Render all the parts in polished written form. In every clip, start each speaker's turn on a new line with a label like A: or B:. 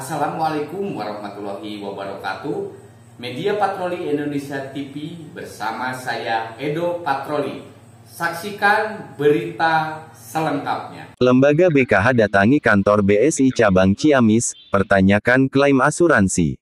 A: Assalamualaikum warahmatullahi wabarakatuh. Media Patroli Indonesia TV bersama saya Edo Patroli. Saksikan berita selengkapnya.
B: Lembaga BKH datangi kantor BSI Cabang Ciamis, pertanyakan klaim asuransi.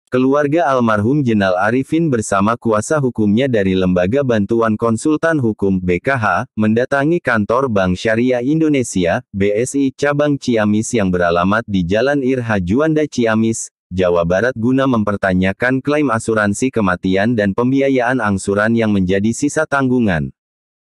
B: Keluarga almarhum Jenal Arifin bersama kuasa hukumnya dari Lembaga Bantuan Konsultan Hukum (BKH) mendatangi kantor Bank Syariah Indonesia (BSI) Cabang Ciamis yang beralamat di Jalan Irha Juanda Ciamis, Jawa Barat guna mempertanyakan klaim asuransi kematian dan pembiayaan angsuran yang menjadi sisa tanggungan.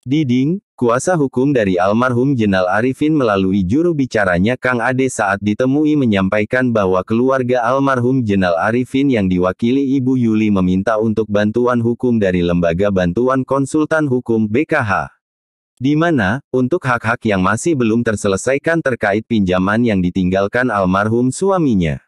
B: Diding, kuasa hukum dari almarhum Jenal Arifin melalui juru bicaranya Kang Ade saat ditemui menyampaikan bahwa keluarga almarhum Jenal Arifin yang diwakili Ibu Yuli meminta untuk bantuan hukum dari Lembaga Bantuan Konsultan Hukum (BKH). Di mana, untuk hak-hak yang masih belum terselesaikan terkait pinjaman yang ditinggalkan almarhum suaminya.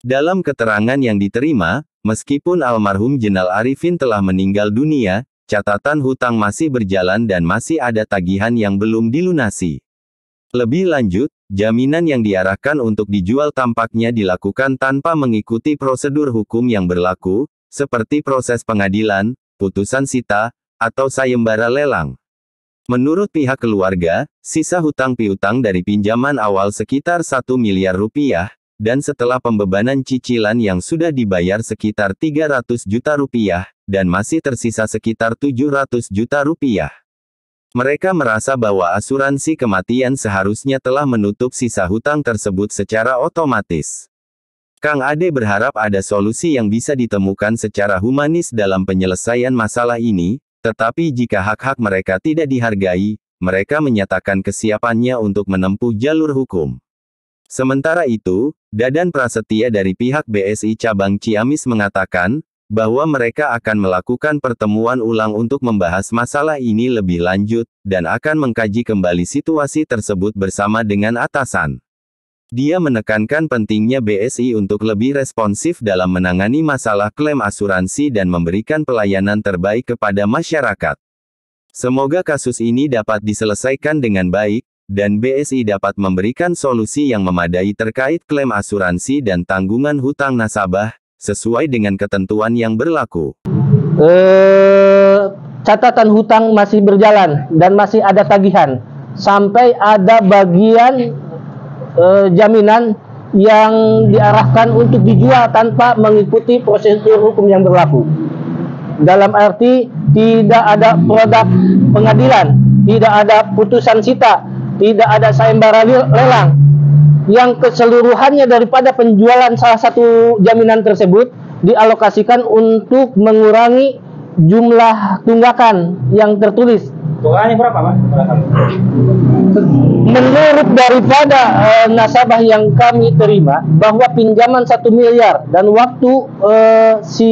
B: Dalam keterangan yang diterima, meskipun almarhum Jenal Arifin telah meninggal dunia, catatan hutang masih berjalan dan masih ada tagihan yang belum dilunasi. Lebih lanjut, jaminan yang diarahkan untuk dijual tampaknya dilakukan tanpa mengikuti prosedur hukum yang berlaku, seperti proses pengadilan, putusan sita, atau sayembara lelang. Menurut pihak keluarga, sisa hutang piutang dari pinjaman awal sekitar 1 miliar rupiah, dan setelah pembebanan cicilan yang sudah dibayar sekitar 300 juta rupiah, dan masih tersisa sekitar 700 juta rupiah. Mereka merasa bahwa asuransi kematian seharusnya telah menutup sisa hutang tersebut secara otomatis. Kang Ade berharap ada solusi yang bisa ditemukan secara humanis dalam penyelesaian masalah ini, tetapi jika hak-hak mereka tidak dihargai, mereka menyatakan kesiapannya untuk menempuh jalur hukum. Sementara itu, Dadan Prasetya dari pihak BSI Cabang Ciamis mengatakan, bahwa mereka akan melakukan pertemuan ulang untuk membahas masalah ini lebih lanjut, dan akan mengkaji kembali situasi tersebut bersama dengan atasan. Dia menekankan pentingnya BSI untuk lebih responsif dalam menangani masalah klaim asuransi dan memberikan pelayanan terbaik kepada masyarakat. Semoga kasus ini dapat diselesaikan dengan baik, dan BSI dapat memberikan solusi yang memadai terkait klaim asuransi dan tanggungan hutang nasabah, sesuai dengan ketentuan yang berlaku.
C: Catatan hutang masih berjalan dan masih ada tagihan, sampai ada bagian jaminan yang diarahkan untuk dijual tanpa mengikuti prosedur hukum yang berlaku. Dalam arti tidak ada produk pengadilan, tidak ada putusan sita, tidak ada sayembara lelang, yang keseluruhannya daripada penjualan salah satu jaminan tersebut dialokasikan untuk mengurangi jumlah tunggakan yang tertulis.
D: Tunggakannya berapa, Pak?
C: Menurut daripada nasabah yang kami terima, bahwa pinjaman 1 miliar dan waktu si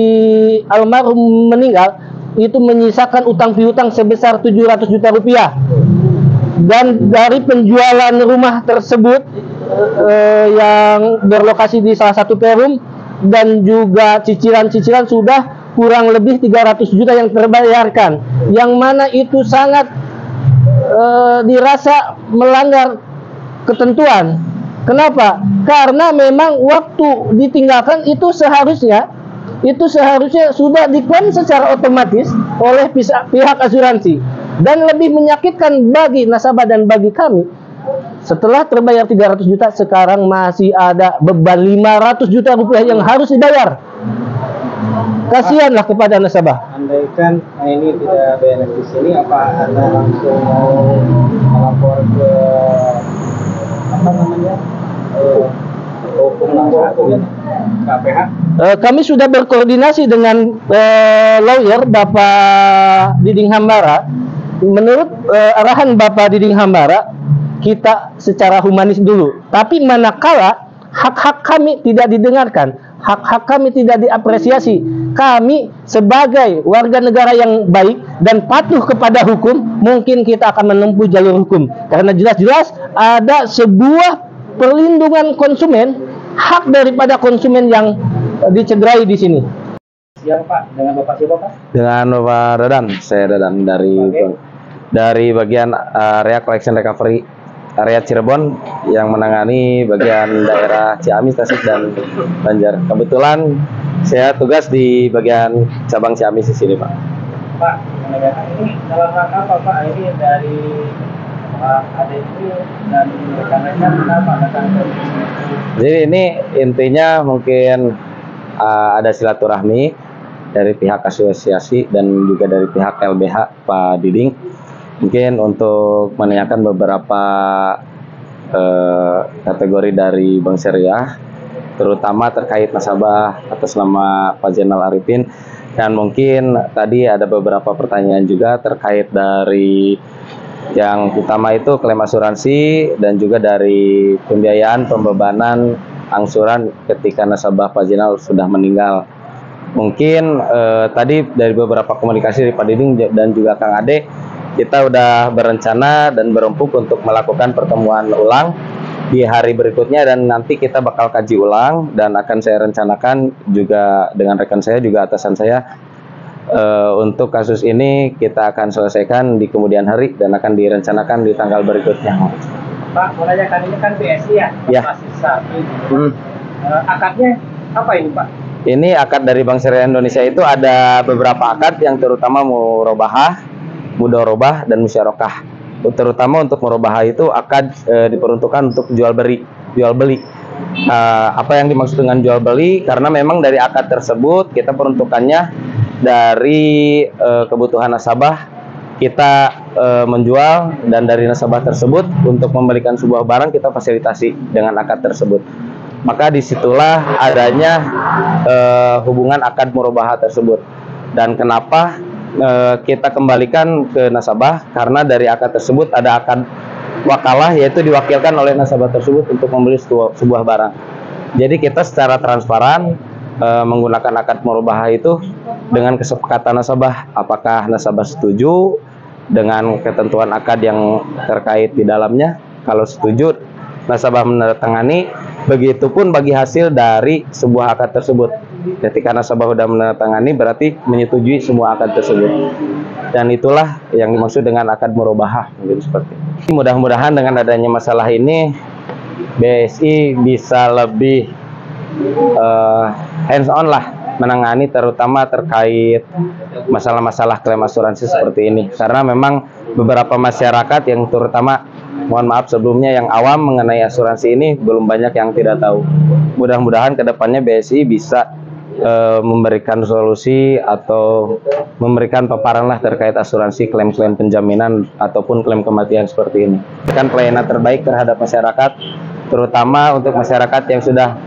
C: almarhum meninggal itu menyisakan utang piutang sebesar 700 juta rupiah. Dan dari penjualan rumah tersebut yang berlokasi di salah satu perum, dan juga cicilan-cicilan sudah kurang lebih 300 juta yang terbayarkan, yang mana itu sangat dirasa melanggar ketentuan. Kenapa? Karena memang waktu ditinggalkan itu seharusnya sudah diklaim secara otomatis oleh pihak asuransi. Dan lebih menyakitkan bagi nasabah dan bagi kami, setelah terbayar 300 juta, sekarang masih ada beban 500 juta rupiah yang harus dibayar. Kasihanlah kepada nasabah.
D: Andaikan ini tidak beres di sini, apa Anda langsung mau melapor ke hukum langsung KPH?
C: Kami sudah berkoordinasi dengan lawyer Bapak Diding Hambara. Menurut arahan Bapak Diding Hambara, kita secara humanis dulu. Tapi manakala hak-hak kami tidak didengarkan, hak-hak kami tidak diapresiasi, kami sebagai warga negara yang baik dan patuh kepada hukum, mungkin kita akan menempuh jalur hukum. Karena jelas-jelas ada sebuah perlindungan konsumen, hak daripada konsumen yang dicederai di sini.
D: Siap, Pak. Dengan Bapak siapa, Pak?
E: Dengan Bapak Dadan. Saya Dadan dari bagian Area Collection Recovery area Cirebon yang menangani bagian daerah Ciamis, Tasik, dan Banjar. Kebetulan saya tugas di bagian cabang Ciamis di sini, Pak.
D: Pak, ini dalam rangka apa Pak? Ini dari ada itu dan rekan-rekan kenapa datang ke sini?
E: Jadi ini intinya mungkin ada silaturahmi dari pihak asosiasi dan juga dari pihak LBH Pak Diding, mungkin untuk menanyakan beberapa kategori dari Bank Syariah, terutama terkait nasabah atas nama Pak Zainal Arifin, dan mungkin tadi ada beberapa pertanyaan juga terkait dari yang utama itu klaim asuransi dan juga dari pembiayaan pembebanan angsuran ketika nasabah Pak Zainal sudah meninggal. Mungkin tadi dari beberapa komunikasi dari Pak Diding dan juga Kang Ade, kita udah berencana dan berempuk untuk melakukan pertemuan ulang di hari berikutnya, dan nanti kita bakal kaji ulang dan akan saya rencanakan juga dengan rekan saya juga atasan saya untuk kasus ini kita akan selesaikan di kemudian hari dan akan direncanakan di tanggal berikutnya.
D: Pak, mau nanyakan, ini kan BSI ya?
E: Ya.
D: Masih sapi. Akadnya apa ini Pak?
E: Ini akad dari Bank Syariah Indonesia itu ada beberapa akad yang terutama murobahah, mudorobah, dan musyarakah. Terutama untuk murobahah itu akad diperuntukkan untuk jual beli. Apa yang dimaksud dengan jual beli? Karena memang dari akad tersebut kita peruntukannya dari kebutuhan nasabah kita menjual, dan dari nasabah tersebut untuk memberikan sebuah barang kita fasilitasi dengan akad tersebut. Maka disitulah adanya hubungan akad murabahah tersebut. Dan kenapa kita kembalikan ke nasabah? Karena dari akad tersebut ada akad wakalah, yaitu diwakilkan oleh nasabah tersebut untuk membeli sebuah barang. Jadi kita secara transparan menggunakan akad murabahah itu dengan kesepakatan nasabah. Apakah nasabah setuju dengan ketentuan akad yang terkait di dalamnya? Kalau setuju, nasabah menandatangani. Begitupun bagi hasil dari sebuah akad tersebut. Ketika nasabah sudah menandatangani, berarti menyetujui semua akad tersebut. Dan itulah yang dimaksud dengan akad murabahah, mungkin seperti itu. Mudah-mudahan dengan adanya masalah ini, BSI bisa lebih hands on lah menangani, terutama terkait masalah-masalah klaim asuransi seperti ini. Karena memang beberapa masyarakat yang terutama, mohon maaf sebelumnya, yang awam mengenai asuransi ini belum banyak yang tidak tahu. Mudah-mudahan kedepannya BSI bisa memberikan solusi atau memberikan paparan lah terkait asuransi, klaim-klaim penjaminan ataupun klaim kematian seperti ini. Kan pelayanan terbaik terhadap masyarakat, terutama untuk masyarakat yang sudah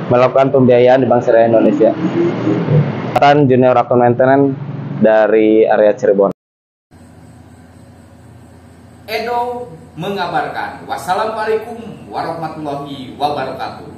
E: melakukan pembiayaan di Bank Syariah Indonesia. Junior Account Maintenance dari area Cirebon.
A: Edo mengabarkan. Wassalamualaikum warahmatullahi wabarakatuh.